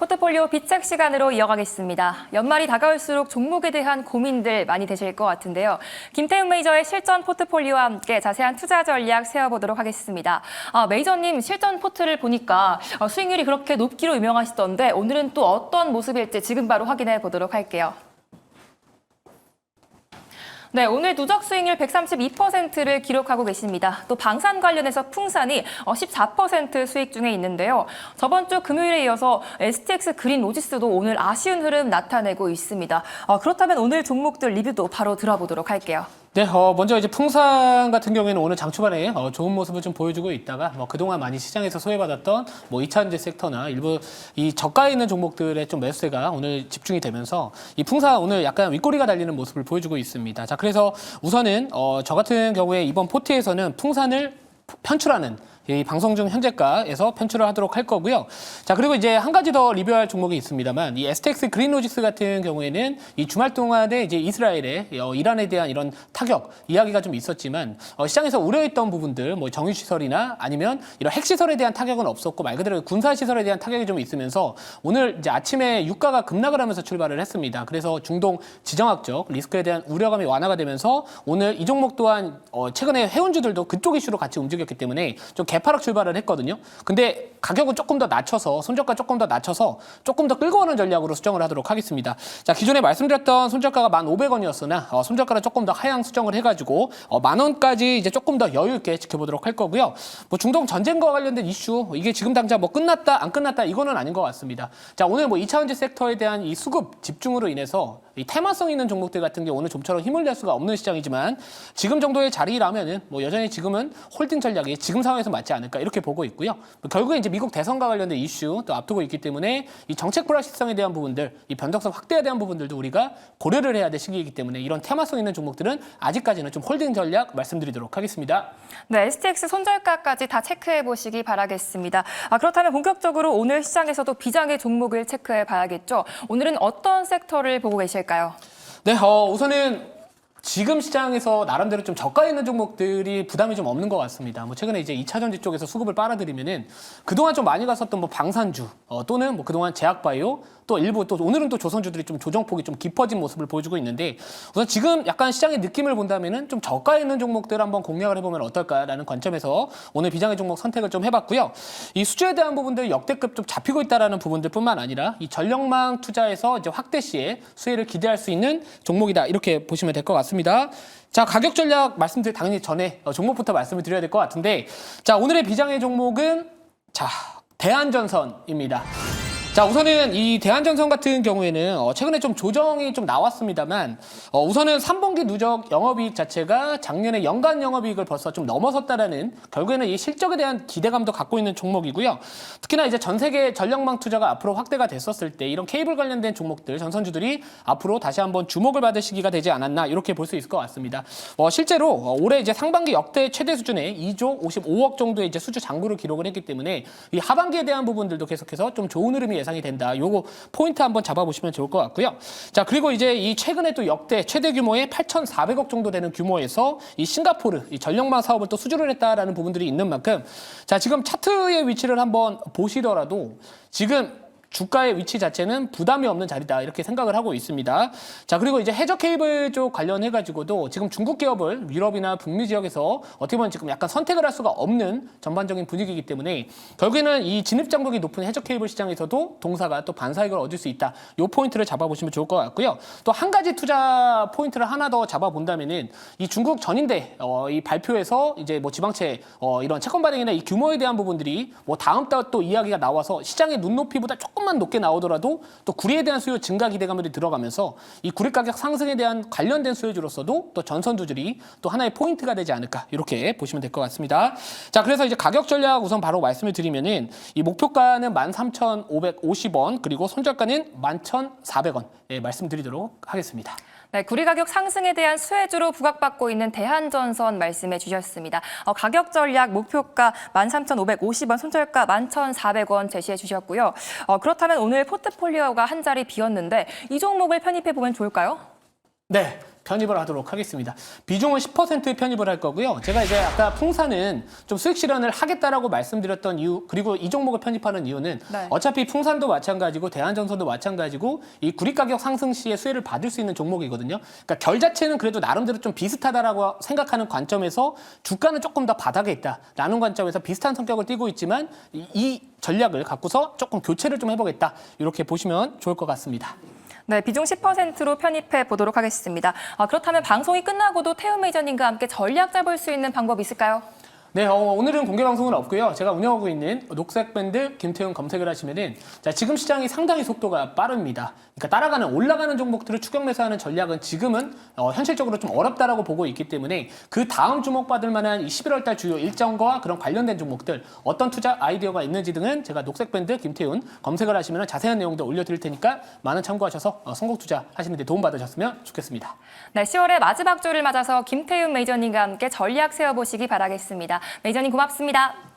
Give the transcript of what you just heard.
포트폴리오 비책 시간으로 이어가겠습니다. 연말이 다가올수록 종목에 대한 고민들 많이 되실 것 같은데요. 김태훈 메이저의 실전 포트폴리오와 함께 자세한 투자 전략 세워보도록 하겠습니다. 메이저님 실전 포트를 보니까 수익률이 그렇게 높기로 유명하시던데 오늘은 또 어떤 모습일지 지금 바로 확인해 보도록 할게요. 네, 오늘 누적 수익률 132%를 기록하고 계십니다. 또 방산 관련해서 풍산이 14% 수익 중에 있는데요. 저번 주 금요일에 이어서 STX 그린 로지스도 오늘 아쉬운 흐름 나타내고 있습니다. 그렇다면 오늘 종목들 리뷰도 바로 들어보도록 할게요. 네, 먼저 이제 풍산 같은 경우에는 오늘 장 초반에 좋은 모습을 좀 보여주고 있다가 그동안 많이 시장에서 소외받았던 2차전지 섹터나 일부 이 저가에 있는 종목들의 좀 매수세가 오늘 집중이 되면서 이 풍산 오늘 약간 윗꼬리가 달리는 모습을 보여주고 있습니다. 자, 그래서 우선은 저 같은 경우에 이번 포트에서는 풍산을 편출하는 이 방송 중 현재가에서 편출을 하도록 할 거고요. 자, 그리고 이제 한 가지 더 리뷰할 종목이 있습니다만 이 STX 그린로직스 같은 경우에는 이 주말 동안에 이제 이스라엘의 이란에 대한 이런 타격 이야기가 좀 있었지만 시장에서 우려했던 부분들 정유시설이나 아니면 이런 핵시설에 대한 타격은 없었고 말 그대로 군사시설에 대한 타격이 좀 있으면서 오늘 이제 아침에 유가가 급락을 하면서 출발을 했습니다. 그래서 중동 지정학적 리스크에 대한 우려감이 완화가 되면서 오늘 이 종목 또한 최근에 해운주들도 그쪽 이슈로 같이 움직였기 때문에 좀 개파락 출발을 했거든요. 근데 가격은 조금 더 낮춰서 손절가 조금 더 낮춰서 조금 더 끌고 오는 전략으로 수정을 하도록 하겠습니다. 자, 기존에 말씀드렸던 손절가가 1,500원이었으나 손절가를 조금 더 하향 수정을 해가지고 10,000원까지 이제 조금 더 여유 있게 지켜보도록 할 거고요. 중동 전쟁과 관련된 이슈 이게 지금 당장 끝났다 안 끝났다 이거는 아닌 것 같습니다. 자, 오늘 2차전지 섹터에 대한 이 수급 집중으로 인해서 이 테마성 있는 종목들 같은 게 오늘 좀처럼 힘을 낼 수가 없는 시장이지만 지금 정도의 자리라면은 여전히 지금은 홀딩 전략이 지금 상황에서 맞지 않을까 이렇게 보고 있고요. 결국에 이제 미국 대선과 관련된 이슈 또 앞두고 있기 때문에 이 정책 불확실성에 대한 부분들, 이 변동성 확대에 대한 부분들도 우리가 고려를 해야 될 시기이기 때문에 이런 테마성 있는 종목들은 아직까지는 좀 홀딩 전략 말씀드리도록 하겠습니다. 네, STX 손절가까지 다 체크해 보시기 바라겠습니다. 그렇다면 본격적으로 오늘 시장에서도 비장의 종목을 체크해 봐야겠죠. 오늘은 어떤 섹터를 보고 계실까요? 네, 우선은 지금 시장에서 나름대로 좀 저가에 있는 종목들이 부담이 좀 없는 것 같습니다. 최근에 이제 2차전지 쪽에서 수급을 빨아들이면은 그동안 좀 많이 갔었던 방산주 또는 그동안 제약바이오 또 일부 또 오늘은 또 조선주들이 좀 조정폭이 좀 깊어진 모습을 보여주고 있는데 우선 지금 약간 시장의 느낌을 본다면은 좀 저가에 있는 종목들 한번 공략을 해보면 어떨까라는 관점에서 오늘 비장의 종목 선택을 좀 해봤고요. 이 수주에 대한 부분들 역대급 좀 잡히고 있다라는 부분들뿐만 아니라 이 전력망 투자에서 이제 확대 시에 수혜를 기대할 수 있는 종목이다 이렇게 보시면 될 것 같습니다. 자, 가격 전략 말씀드릴 당연히 전에 종목부터 말씀을 드려야 될 것 같은데 자, 오늘의 비장의 종목은 자, 대한전선입니다. 자, 우선은 이 대한전선 같은 경우에는 최근에 좀 조정이 좀 나왔습니다만 우선은 3분기 누적 영업이익 자체가 작년에 연간 영업이익을 벌써 좀 넘어섰다라는 결국에는 이 실적에 대한 기대감도 갖고 있는 종목이고요. 특히나 이제 전 세계 전력망 투자가 앞으로 확대가 됐었을 때 이런 케이블 관련된 종목들, 전선주들이 앞으로 다시 한번 주목을 받을 시기가 되지 않았나 이렇게 볼 수 있을 것 같습니다. 실제로 올해 이제 상반기 역대 최대 수준의 2조 55억 정도의 이제 수주 잔고를 기록을 했기 때문에 이 하반기에 대한 부분들도 계속해서 좀 좋은 흐름이 예상이 된다. 요거 포인트 한번 잡아보시면 좋을 것 같고요. 자, 그리고 이제 이 최근에 또 역대 최대 규모의 8,400억 정도 되는 규모에서 이 싱가포르 이 전력망 사업을 또 수주를 했다라는 부분들이 있는 만큼 자, 지금 차트의 위치를 한번 보시더라도 지금 주가의 위치 자체는 부담이 없는 자리다 이렇게 생각을 하고 있습니다. 자, 그리고 이제 해저 케이블 쪽 관련해가지고도 지금 중국 기업을 유럽이나 북미 지역에서 어떻게 보면 지금 약간 선택을 할 수가 없는 전반적인 분위기이기 때문에 결국에는 이 진입 장벽이 높은 해저 케이블 시장에서도 동사가 또 반사익을 얻을 수 있다. 이 포인트를 잡아보시면 좋을 것 같고요. 또 한 가지 투자 포인트를 하나 더 잡아본다면은 이 중국 전인대 이 발표에서 이제 지방채 이런 채권 발행이나 이 규모에 대한 부분들이 다음 달 또 이야기가 나와서 시장의 눈높이보다 조금만 높게 나오더라도 또 구리에 대한 수요 증가 기대감들이 들어가면서 이 구리 가격 상승에 대한 관련된 수요주로서도 또 전선주들이 또 하나의 포인트가 되지 않을까 이렇게 보시면 될 것 같습니다. 자, 그래서 이제 가격 전략 우선 바로 말씀을 드리면은 이 목표가는 13,550원 그리고 손절가는 11,400원 말씀드리도록 하겠습니다. 네, 구리 가격 상승에 대한 수혜주로 부각받고 있는 대한전선 말씀해 주셨습니다. 가격 전략 목표가 13,550원, 손절가 11,400원 제시해 주셨고요. 그렇다면 오늘 포트폴리오가 한 자리 비었는데 이 종목을 편입해 보면 좋을까요? 네, 편입을 하도록 하겠습니다. 비중은 10% 편입을 할 거고요. 제가 이제 아까 풍산은 좀 수익 실현을 하겠다라고 말씀드렸던 이유, 그리고 이 종목을 편입하는 이유는 네. 어차피 풍산도 마찬가지고 대한전선도 마찬가지고 이 구리 가격 상승 시에 수혜를 받을 수 있는 종목이거든요. 그러니까 결 자체는 그래도 나름대로 좀 비슷하다라고 생각하는 관점에서 주가는 조금 더 바닥에 있다라는 관점에서 비슷한 성격을 띠고 있지만 이 전략을 갖고서 조금 교체를 좀 해보겠다. 이렇게 보시면 좋을 것 같습니다. 네, 비중 10%로 편입해 보도록 하겠습니다. 그렇다면 방송이 끝나고도 태움 매니저님과 함께 전략 잡을 수 있는 방법이 있을까요? 네, 오늘은 공개 방송은 없고요. 제가 운영하고 있는 녹색 밴드 김태훈 검색을 하시면은 자, 지금 시장이 상당히 속도가 빠릅니다. 그러니까 따라가는 올라가는 종목들을 추격 매수하는 전략은 지금은 현실적으로 좀 어렵다라고 보고 있기 때문에 그 다음 주목받을 만한 이 11월 달 주요 일정과 그런 관련된 종목들 어떤 투자 아이디어가 있는지 등은 제가 녹색 밴드 김태훈 검색을 하시면 자세한 내용도 올려드릴 테니까 많은 참고하셔서 선곡 투자 하시는 데 도움 받으셨으면 좋겠습니다. 네, 10월의 마지막 주를 맞아서 김태훈 매니저님과 함께 전략 세워보시기 바라겠습니다. 매니저님 고맙습니다.